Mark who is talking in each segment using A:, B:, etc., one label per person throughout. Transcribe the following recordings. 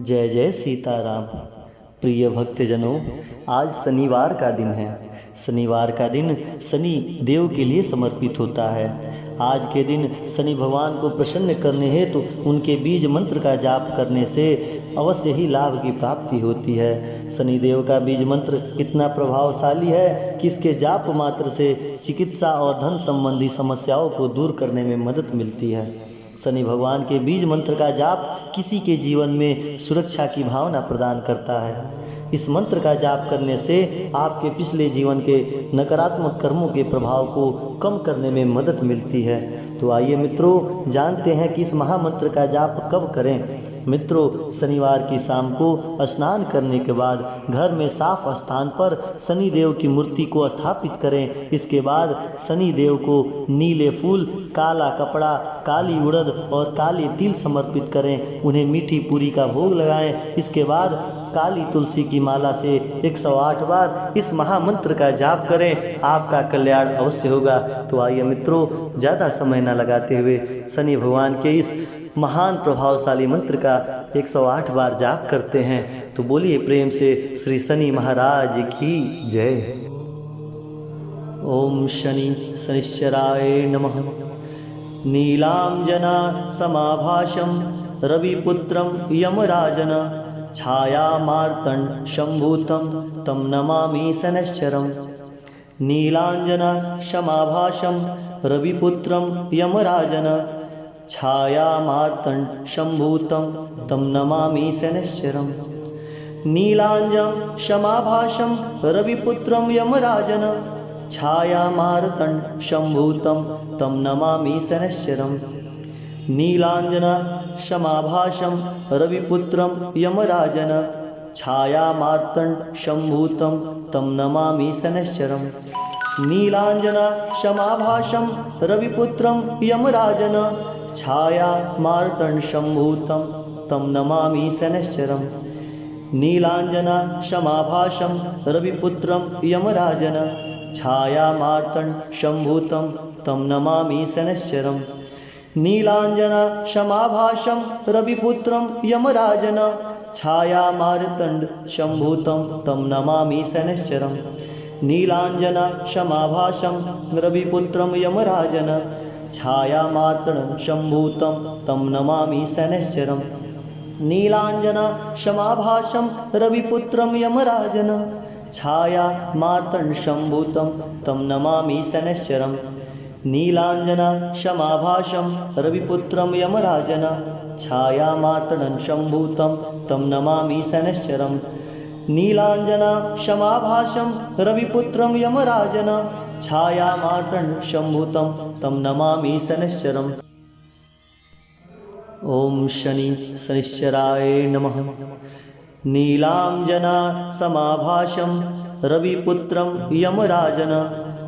A: जय जय सीताराम। प्रिय भक्तजनों, आज शनिवार का दिन है। शनिवार का दिन शनि देव के लिए समर्पित होता है। आज के दिन शनि भगवान को प्रसन्न करने हेतु उनके बीज मंत्र का जाप करने से अवश्य ही लाभ की प्राप्ति होती है। शनि देव का बीज मंत्र इतना प्रभावशाली है कि इसके जाप मात्र से चिकित्सा और धन संबंधी समस्याओं को दूर करने में मदद मिलती है। शनि भगवान के बीज मंत्र का जाप किसी के जीवन में सुरक्षा की भावना प्रदान करता है। इस मंत्र का जाप करने से आपके पिछले जीवन के नकारात्मक कर्मों के प्रभाव को कम करने में मदद मिलती है। तो आइए मित्रों, जानते हैं कि इस महामंत्र का जाप कब करें। मित्रों, शनिवार की शाम को स्नान करने के बाद घर में साफ स्थान पर शनि देव की मूर्ति को स्थापित करें। इसके बाद शनि देव को नीले फूल, काला कपड़ा, काली उड़द और काली तिल समर्पित करें। उन्हें मीठी पूरी का भोग लगाएं। इसके बाद काली तुलसी की माला से 108 बार इस महामंत्र का जाप करें। आपका कल्याण अवश्य होगा। तो आइए मित्रों, ज़्यादा समय न लगाते हुए शनि भगवान के इस महान प्रभावशाली मंत्र का 108 बार जाप करते हैं। तो बोलिए प्रेम से श्री शनि महाराज की जय। ओम शनि शनिश्चराय नमः। नीलांजना समाभाषं रविपुत्रं यमराजन छायामार्तंड शंभूतं तं नमामि शनैश्चरम्। नीलांजना समाभाषं रविपुत्रं यमराजन छायामार्तंड शंभूतं तं नमामि शनैश्चरम्। नीलांजं समाभाषं रविपुत्रं यमराजन छायामार्तंड शंभूतं तं नमामि शनैश्चरम्। नीलांजना समाभाषं रविपुत्रं यमराजन छायामार्तंड शंभूतं तं नमामि शनैश्चरम्। नीलांजना समाभाषं रविपुत्रं यमराजन छायामार्तंड शंभूतं तं नमामि शनैश्चरम्। नीलांजना समाभाषं रविपुत्रं यमराजन छायामार्तंड शंभूतं तं नमामि शनैश्चरम्। नीलांजना समाभाषं रविपुत्रं यमराजन छायामार्तंड शंभूतं तं नमामि शनैश्चरम्। नीलांजना समाभाषं रविपुत्रं यमराजन छायामार्तंड शंभूतं तं नमामि शनैश्चरम्। नीलांजना समाभाषं रविपुत्रं यमराजन छायामार्तंड शंभूतं तं नमामि शनैश्चरम्। नीलांजना समाभाषं रविपुत्रं यमराजन छायामार्तंड शंभूतं तं नमामि शनैश्चरम्। नीलांजना समाभाषं रविपुत्रं यमराजन छायामार्तंड शंभूतं तं नमामि शनैश्चरम्। ओम शनि शनिश्चराय नमः। नीलांजना समाभाषं रविपुत्रं यमराजन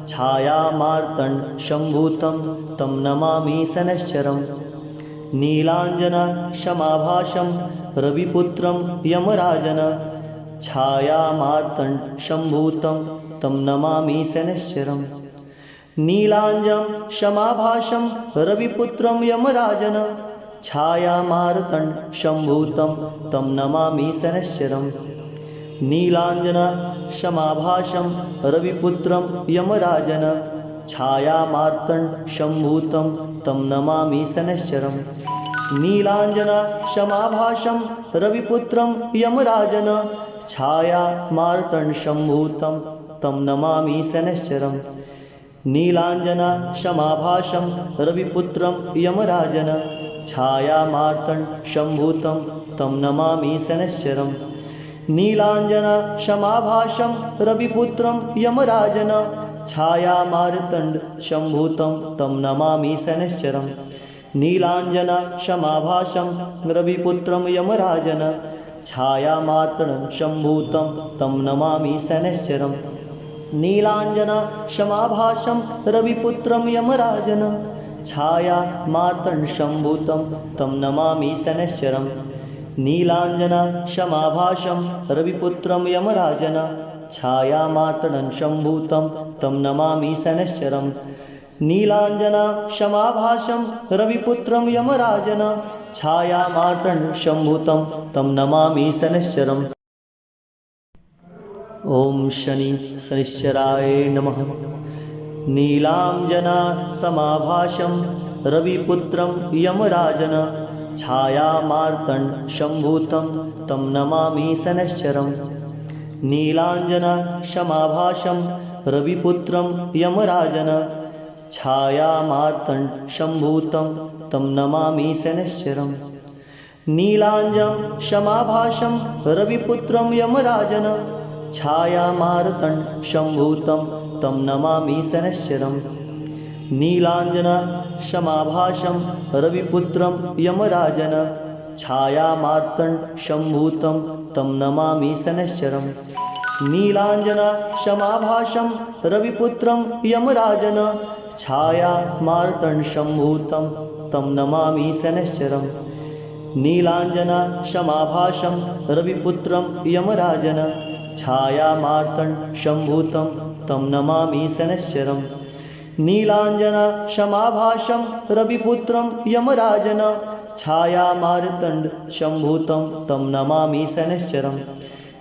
A: छायामार्तंड शंभूतं तं नमामि शनैश्चरम्। नीलांजना समाभाषं रविपुत्रं यमराजन छायामार्तंड शंभूतं तं नमामि शनैश्चरम्। नीलांजं समाभाषं रविपुत्रं यमराजन छायामार्तंड शंभूतं तं नमामि शनैश्चरम्। नीलांजना समाभाषं रविपुत्रं यमराजन छायामार्तंड शंभूतं तं नमामि शनैश्चरम्। नीलांजना समाभाषं रविपुत्रं यमराजन छायामार्तंड शंभूतं तं नमामि शनैश्चरम्। नीलांजना समाभाषं रविपुत्रं यमराजन छायामार्तंड शंभूतं तं नमामि शनैश्चरम्। नीलांजना समाभाषं रविपुत्रं यमराजन छायामार्तंड शंभूतं तं नमामि शनैश्चरम्। नीलांजना समाभाषं रविपुत्रं यमराजन छायामार्तंड शंभूतं तं नमामि शनैश्चरम्। नीलांजना समाभाषं रविपुत्रं यमराजन छायामार्तंड शंभूतं तं नमामि शनैश्चरम्। नीलांजना समाभाषं रविपुत्रं यमराजन छायामार्तंड शंभूतं तं नमामि शनैश्चरम्। नीलाञ्जना क्षमाभासं रविपुत्रं यमराजन छायामार्तण्डसम्भूतं तं नमामि शनैश्चरम्। ॐ शनिश्चराय नमः। नीलाञ्जना समाभासं रविपुत्रं यमराजन छायामार्तण्डसम्भूतं तं नमामि शनैश्चरम्। नीलाञ्जना समाभासं रविपुत्रं यमराजन छायामार्तण्डसम्भूतं तं नमामि शनैश्चरम्। नीलाञ्जं समाभासं रविपुत्रं यमराजन छायामार्तण्डसम्भूतं तं नमामि शनैश्चरम्। नीलाञ्जना समाभासं रविपुत्रं यमराजन छायामार्तण्डसम्भूतं तं नमामि शनैश्चरम्। नीलाञ्जना समाभासं रविपुत्रं यमराजन छायामार्तण्डसम्भूतं तं नमामि शनैश्चरम्। नीलाञ्जना समाभासं रविपुत्रं यमराजन छायामार्तण्डसम्भूतं तं नमामि शनैश्चरम्। नीलाञ्जना समाभासं रविपुत्रं यमराजन छायामार्तण्डसम्भूतं तं नमामि शनैश्चरम्।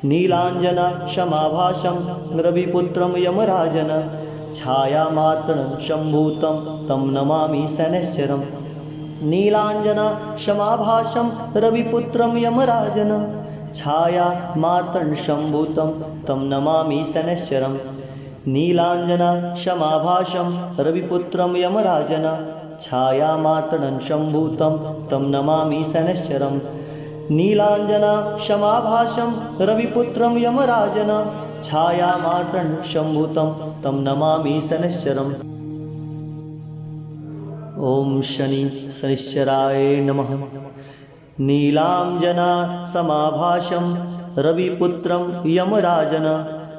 A: नीलाञ्जना समाभासं रविपुत्रं यमराजन छायामार्तण्डसम्भूतं तं नमामि शनैश्चरम्। नीलाञ्जना समाभासं रविपुत्रं यमराजन छायामार्तण्डसम्भूतं तं नमामि शनैश्चरम्। नीलाञ्जना समाभासं रविपुत्रं यमराजन छायामार्तण्डसम्भूतं तं नमामि शनैश्चरम्। नीलाञ्जना समाभासं रविपुत्रं यमराजन छायामार्तण्डसम्भूतं तं नमामि शनैश्चरम्। ॐ शनिश्चराय नमः। नीलाञ्जना समाभासं रविपुत्रं यमराजन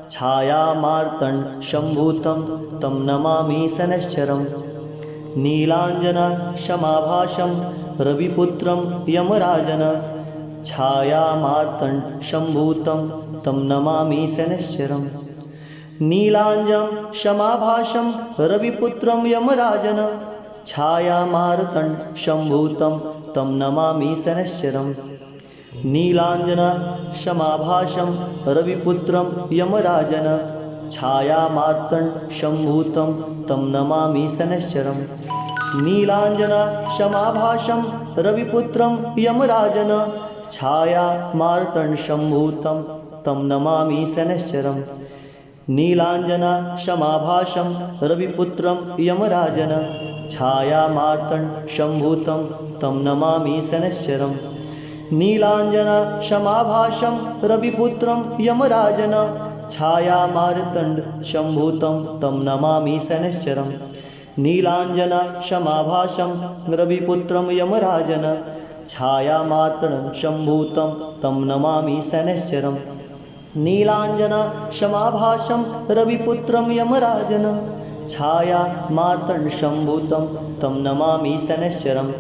A: छायामार्तण्डसम्भूतं तं नमामि शनैश्चरम्। नीलाञ्जना समाभासं रविपुत्रं यमराजन छायामार्तण्डसम्भूतं तं नमामि शनैश्चरम्। नीलाञ्जं समाभासं रविपुत्रं यमराजन छायामार्तण्डसम्भूतं तं नमामि शनैश्चरम्। नीलाञ्जना समाभासं रविपुत्रं यमराजन छायामार्तण्डसम्भूतं तं नमामि शनैश्चरम्। नीलाञ्जना समाभासं रविपुत्रं यमराजन छायामार्तण्डसम्भूतं तं नमामि शनैश्चरम्। नीलाञ्जना समाभासं रविपुत्रं यमराजन छायामार्तण्डसम्भूतं तं नमामि शनैश्चरम्। नीलाञ्जना समाभासं रविपुत्रं यमराजन छायामार्तण्डसम्भूतं तं नमामि शनैश्चरम्। नीलाञ्जना समाभासं रविपुत्रं यमराजन छायामार्तण्डसम्भूतं तं नमामि शनैश्चरम्। नीलाञ्जना समाभासं रविपुत्रं यमराजन छायामार्तण्डसम्भूतं तं नमामि शनैश्चरम्।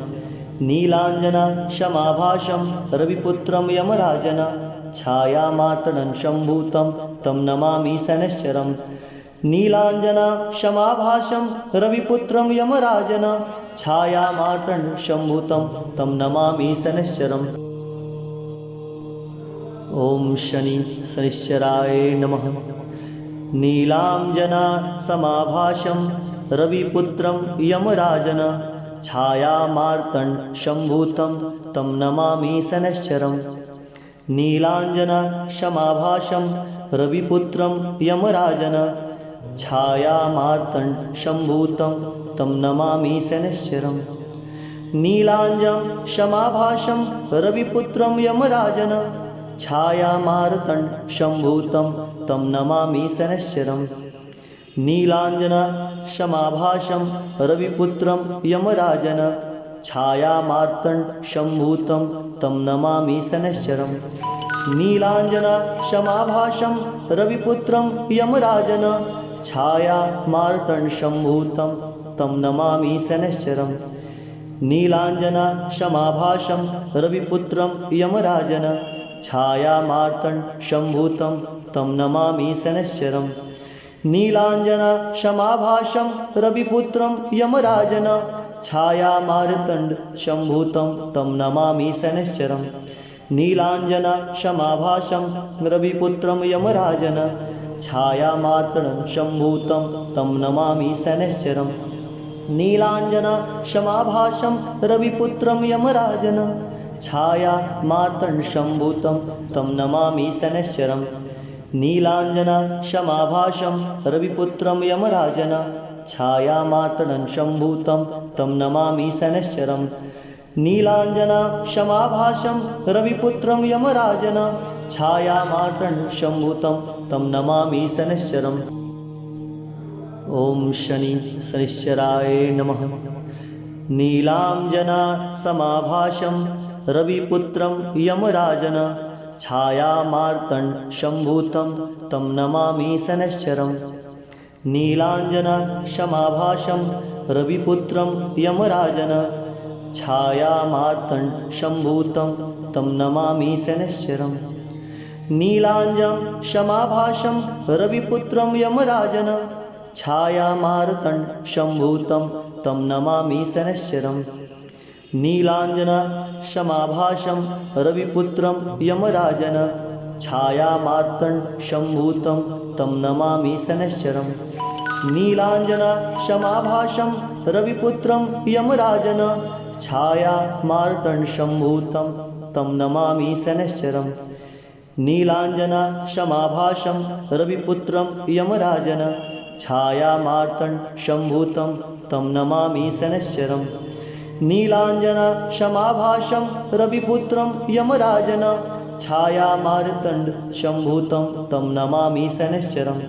A: नीलाञ्जना समाभासं रविपुत्रं यमराजन छायामार्तण्डसम्भूतं तं नमामि शनैश्चरम्। नीलाञ्जना समाभासं रविपुत्रं यमराजन छायामार्तण्डसम्भूतं तं नमामि शनैश्चरम्। ॐ शनिश्चराय नमः। नीलाञ्जना समाभासं रविपुत्रं यमराजन छायामार्तण्डसम्भूतं तं नमामि शनैश्चरम्। नीलाञ्जना समाभासं रविपुत्रं यमराजन छायामार्तण्डसम्भूतं तं नमामि शनैश्चरम्। नीलाञ्जं समाभासं रविपुत्रं यमराजन छायामार्तण्डसम्भूतं तं नमामि शनैश्चरम्। नीलाञ्जना समाभासं रविपुत्रं यमराजन छायामार्तण्डसम्भूतं तं नमामि शनैश्चरम्। नीलाञ्जना समाभासं रविपुत्रं यमराजन छायामार्तण्डसम्भूतं तं नमामि शनैश्चरम्। नीलाञ्जना समाभासं रविपुत्रं यमराजन छायामार्तण्डसम्भूतं तं नमामि शनैश्चरम्। नीलाञ्जनशमाभासं रविपुत्रं यमराजन छायामार्तण्डसम्भूतं तं नमामि शनैश्चरम्। नीलाञ्जनशमाभासं रविपुत्रं यमराजन छायामार्तण्डसम्भूतं तं नमामि शनैश्चरम्। नीलाञ्जनशमाभासं रविपुत्रं यमराजन छायामार्तण्डसम्भूतं तं नमामि शनैश्चरम्। नीलाञ्जनशमाभासं रविपुत्रं यमराजन छायामार्तण्डसम्भूतं तं नमामि शनैश्चरम्। नीलाञ्जनशमाभासं रविपुत्रं यमराजन छायामार्तण्डसम्भूतं तं नमामि शनैश्चरम्। ओम शनैश्चराय नमः। नीलाञ्जनशमाभासं रविपुत्रं यमराजन छायामार्तण्डसम्भूतं तं नमामि शनैश्चरम्। नीलाञ्जनशमाभासं रविपुत्रं यमराजन छायामार्तण्डसम्भूतं तं नमामि शनैश्चरम्। नीलाञ्जनशमाभासं रविपुत्रं यमराजन छायामार्तण्डसम्भूतं तं नमामि शनैश्चरम्। नीलाञ्जनशमाभासं रविपुत्रं यमराजन छायामार्तण्डसम्भूतं तं नमामि शनैश्चरम्। नीलाञ्जनशमाभासं रविपुत्रं यमराजन छायामार्तण्डसम्भूतं तं नमामि शनैश्चरम्। नीलाञ्जनशमाभासं रविपुत्रं यमराजन छायामार्तण्डसम्भूतं तं नमामि शनैश्चरम्। नीलाञ्जनशमाभासं रविपुत्रं यमराजन छायामार्तण्डसम्भूतं तं नमामि शनैश्चरम्।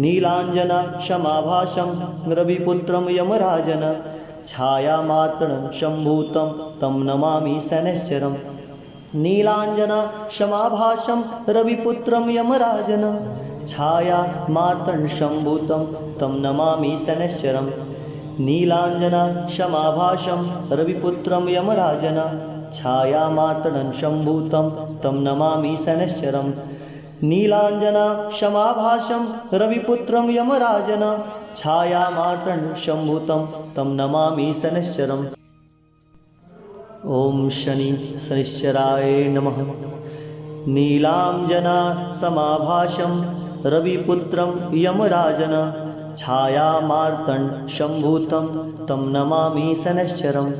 A: नीलाञ्जनशमाभासं रविपुत्रं यमराजन छायामार्तण्डसम्भूतं तं नमामि शनैश्चरम्। नीलाञ्जनशमाभासं रविपुत्रं यमराजन छायामार्तण्डसम्भूतं तं नमामि शनैश्चरम्। नीलाञ्जनशमाभासं रविपुत्रं यमराजन छायामार्तण्डसम्भूतं तं नमामि शनैश्चरम्। नीलाञ्जनशमाभासं रविपुत्रं यमराजन छायामार्तण्डसम्भूतं तं नमामि शनैश्चरम्। ओम शनैश्चराय नमः। नीलाञ्जनशमाभासं रविपुत्रं यमराजन छायामार्तण्डसम्भूतं तं नमामि शनैश्चरम्।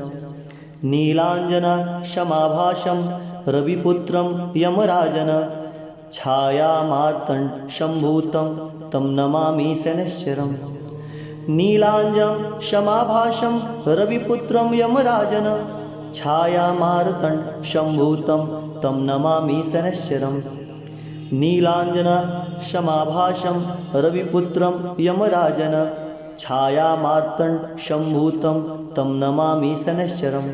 A: नीलाञ्जनशमाभासं रविपुत्रं यमराजन छायामार्तण्डसम्भूतं तं नमामि शनैश्चरम्। नीलाञ्जनशमाभासं रविपुत्रं यमराजन छायामार्तण्डसम्भूतं तं नमामि शनैश्चरम्। नीलाञ्जनशमाभासं रविपुत्रं यमराजन छायामार्तण्डसम्भूतं तं नमामि शनैश्चरम्।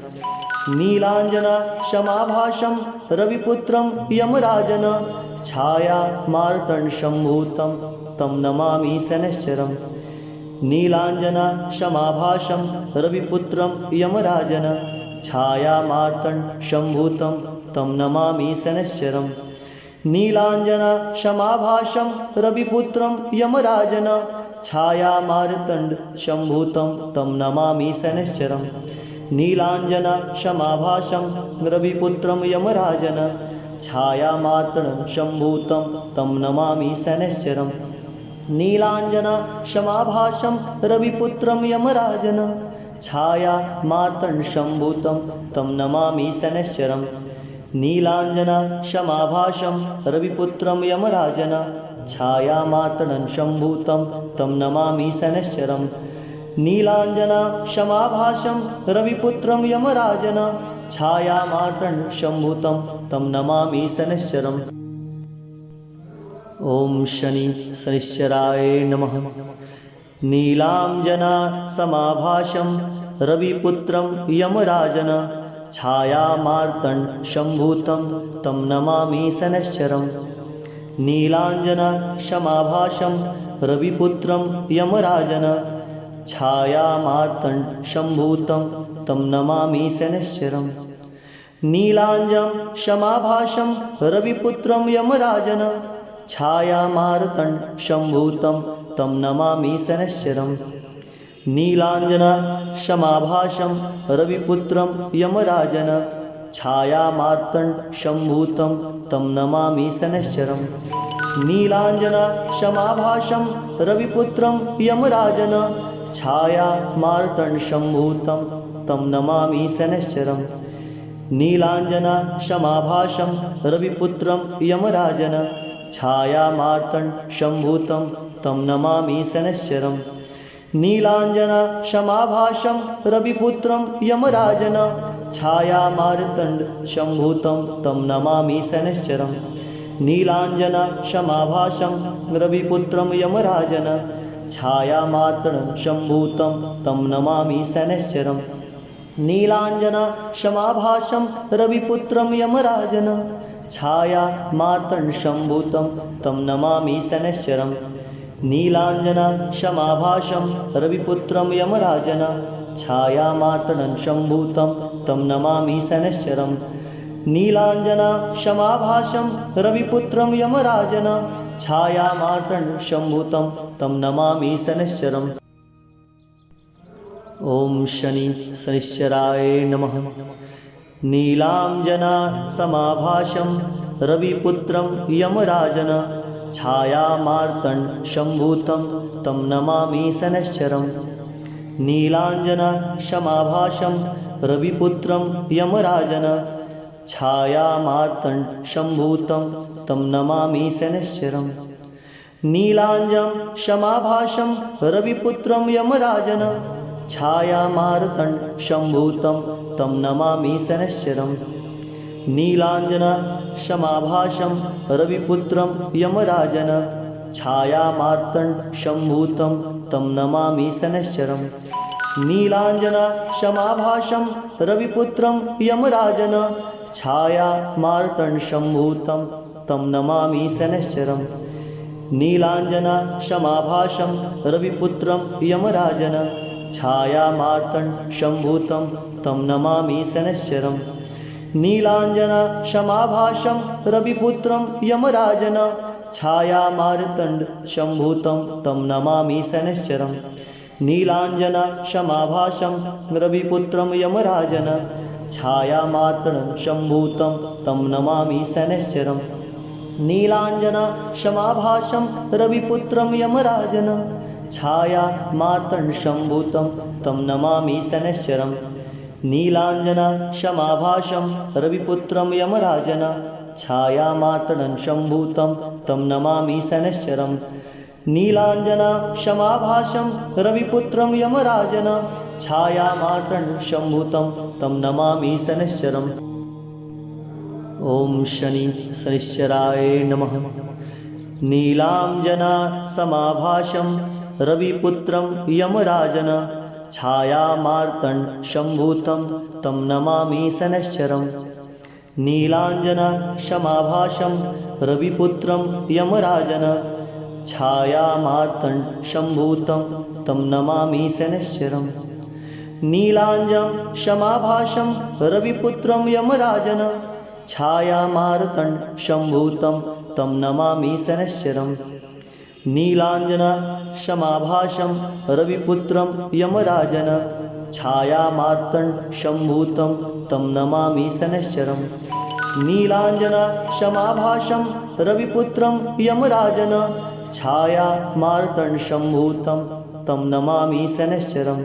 A: नीलाञ्जनशमाभासं रविपुत्रं यमराजन छायामार्तण्डसम्भूतं तं नमामि शनैश्चरम्। नीलाञ्जनशमाभासं रविपुत्रं यमराजन छायामार्तण्डसम्भूतं तं नमामि शनैश्चरम्। नीलाञ्जनशमाभासं रविपुत्रं यमराजन छायामार्तण्डसम्भूतं तं नमामि शनैश्चरम्। नीलाञ्जनशमाभासं रविपुत्रं यमराजन छायामार्तण्डसम्भूतं तं नमामि शनैश्चरम्। नीलाञ्जनशमाभासं रविपुत्रं यमराजन छायामार्तण्डसम्भूतं तं नमामि शनैश्चरम्। नीलाञ्जनशमाभासं रविपुत्रं यमराजन छायामार्तण्डसम्भूतं तं नमामि शनैश्चरम्। नीलाञ्जनशमाभासं रविपुत्रं यमराजन छायामार्तण्डसम्भूतं तं नमामि शनैश्चरम्। ओम शनैश्चराय नमः। नीलाञ्जनशमाभासं रविपुत्रं यमराजन छायामार्तण्डसम्भूतं तं नमामि शनैश्चरम्। नीलाञ्जनशमाभासं रविपुत्रं यमराजन छायामार्तण्डसम्भूतं तं नमामि शनैश्चरम्। नीलाञ्जनशमाभासं रविपुत्रं यमराजन छायामार्तण्डशम्भूतं तं नमामि शनैश्चरम्। नीलाञ्जनशमाभासं रविपुत्रं यमराजन् छायामार्तण्डशम्भूतं तं नमामि शनैश्चरम्। नीलाञ्जनशमाभासं रविपुत्रं यमराजन् छायामार्तण्डशम्भूतं तं नमामि शनैश्चरम्। नीलाञ्जनशमाभासं रविपुत्रं यमराजन् छायामार्तण्डशम्भूतं तं नमामि शनैश्चरम्। नीलाञ्जनशमाभासं रविपुत्रं यमराजन् छायामार्तण्डशम्भूतं तं नमामि शनैश्चरम्। नीलाञ्जनशमाभासं रविपुत्रं यमराजन् छायामार्तण्डशम्भूतं तं नमामि शनैश्चरम्। नीलाञ्जनशमाभासं रविपुत्रं यमराजन् छायामार्तण्डशम्भूतं तं नमामि शनैश्चरम्। नीलाञ्जनशमाभासं रविपुत्रं यमराजन् छायामार्तण्डशम्भूतं तं नमामि शनैश्चरम्। नीलाञ्जनशमाभासं रविपुत्रं यमराजन् छायामार्तण्डशम्भूतं तं नमामि शनैश्चरम्। ॐ शनैश्चराय नमः। नीलाञ्जनशमाभासं रविपुत्रं यमराजन् छायामार्तण्डशम्भूतं तं नमामि शनैश्चरम्। नीलाञ्जनशमाभासं रविपुत्रं यमराजन् छायामार्तण्डशम्भूतं तं नमामि शनैश्चरम्। नीलाञ्जनशमाभासं रविपुत्रं यमराजन् छायामार्तण्डशम्भूतं तं नमामि शनैश्चरम्। नीलाञ्जनशमाभासं रविपुत्रं यमराजन् छायामार्तण्डशम्भूतं तं नमामि शनैश्चरम्। नीलाञ्जनशमाभासं रविपुत्रं यमराजन् छायामार्तण्डशम्भूतं तं नमामि शनैश्चरम्। नीलाञ्जनशमाभासं रविपुत्रं यमराजन् छायामार्तण्डशम्भूतं तं नमामि शनैश्चरम्। नीलाञ्जनशमाभासं रविपुत्रं यमराजन् छायामार्तण्डशम्भूतं तं नमामि शनैश्चरम्। नीलाञ्जनशमाभासं रविपुत्रं यमराजन् छायामार्तण्डशम्भूतं तं नमामि शनैश्चरम्। नीलाञ्जनशमाभासं रविपुत्रं यमराजन् छायामार्तण्डशम्भूतं तं नमामि शनैश्चरम्। नीलाञ्जनशमाभासं रविपुत्रं यमराजन् छायामार्तण्डशम्भूतं तं नमामि शनैश्चरम्। नीलाञ्जनशमाभासं रविपुत्रं यमराजन् छायामार्तण्डशम्भूतं तं नमामि शनैश्चरम्। ॐ शनैश्चराय नमः। नीलाञ्जनशमाभासं रविपुत्रं यमराजन् छायामार्तण्डशम्भूतं तं नमामि शनैश्चरम्। नीलाञ्जनशमाभासं रविपुत्रं यमराजन् छायामार्तण्डशम्भूतं तं नमामि शनैश्चरम्। नीलाञ्जनशमाभासं रविपुत्रं यमराजन् छायामार्तण्डशम्भूतं तं नमामि शनैश्चरम्। नीलाञ्जनशमाभासं रविपुत्रं यमराजन् छायामार्तण्डशम्भूतं तं नमामि शनैश्चरम्। नीलाञ्जनशमाभासं रविपुत्रं यमराजन् छायामार्तण्डशम्भूतं तं नमामि शनैश्चरम्।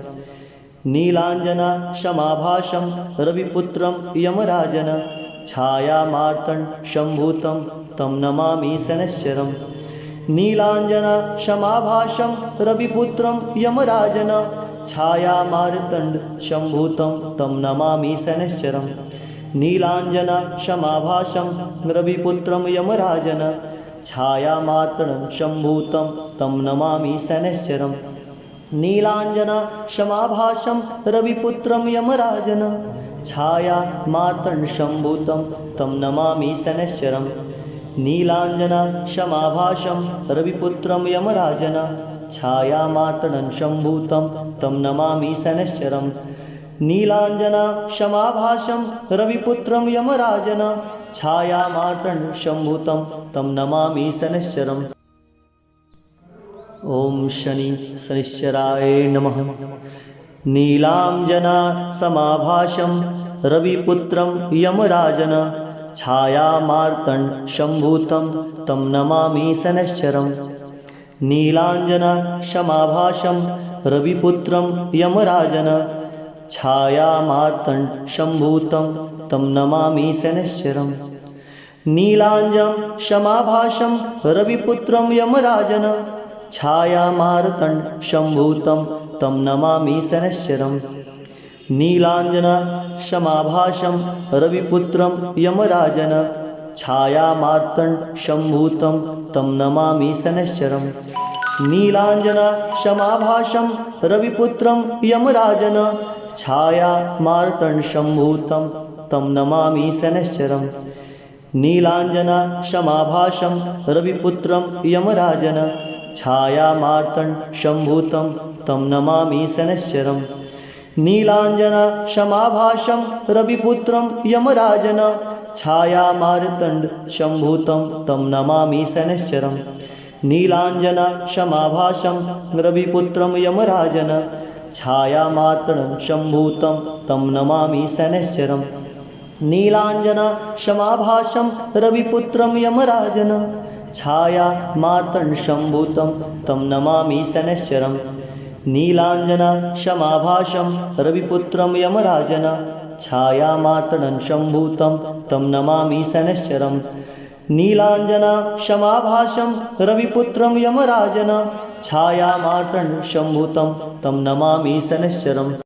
A: नीलाञ्जनशमाभासं रविपुत्रं यमराजन् छायामार्तण्डशम्भूतं तं नमामि शनैश्चरम्। नीलाञ्जनशमाभासं रविपुत्रं यमराजन् छायामार्तण्डशम्भूतं तं नमामि शनैश्चरम्। नीलाञ्जनशमाभासं रविपुत्रं यमराजन् छायामार्तण्डशम्भूतं तं नमामि शनैश्चरम्। नीलाञ्जनशमाभासं रविपुत्रं यमराजन् छायामार्तण्डशम्भूतं तं नमामि शनैश्चरम्। नीलाञ्जनशमाभासं रविपुत्रं यमराजन् छायामार्तण्डशम्भूतं तं नमामि शनैश्चरम्। नीलाञ्जना शमाभासं रविपुत्रं यमराजन छायामार्तण्डशम्भुतं तं नमामि शनैश्चरम्। ॐ शनिश्चराय नमः। नीलाञ्जना समाभासं रविपुत्रं यमराजन छायामार्तण्डशम्भुतं तं नमामि शनैश्चरम्। नीलाञ्जना समाभासं रविपुत्रं यमराजन छायामार्तण्डशम्भुतं तं नमामि शनैश्चरम्। नीलाञ्जं समाभासं रविपुत्रं यमराजन छायामार्तण्डशम्भुतं तं नमामि शनैश्चरम्। नीलाञ्जना समाभासं रविपुत्रं यमराजन छायामार्तण्डशम्भुतं तं नमामि शनैश्चरम्। नीलाञ्जना समाभासं रविपुत्रं यमराजन छायामार्तण्डशम्भुतं तं नमामि शनैश्चरम्। नीलाञ्जना समाभासं रविपुत्रं यमराजन छायामार्तण्डशम्भुतं तं नमामि शनैश्चरम्। नीलाञ्जना समाभासं रविपुत्रं यमराजन छायामार्तण्डशम्भुतं तं नमामि शनैश्चरम्। नीलाञ्जना समाभासं रविपुत्रं यमराजन छायामार्तण्डशम्भुतं तं नमामि शनैश्चरम्। नीलाञ्जना समाभासं रविपुत्रं यमराजन छायामार्तण्डशम्भुतं तं नमामि शनैश्चरम्। नीलाञ्जना समाभासं रविपुत्रं यमराजन छायामार्तण्डशम्भुतं तं नमामि शनैश्चरम्। नीलाञ्जना समाभासं रविपुत्रं यमराजन छायामार्तण्डशम्भुतं तं नमामि शनैश्चरम्।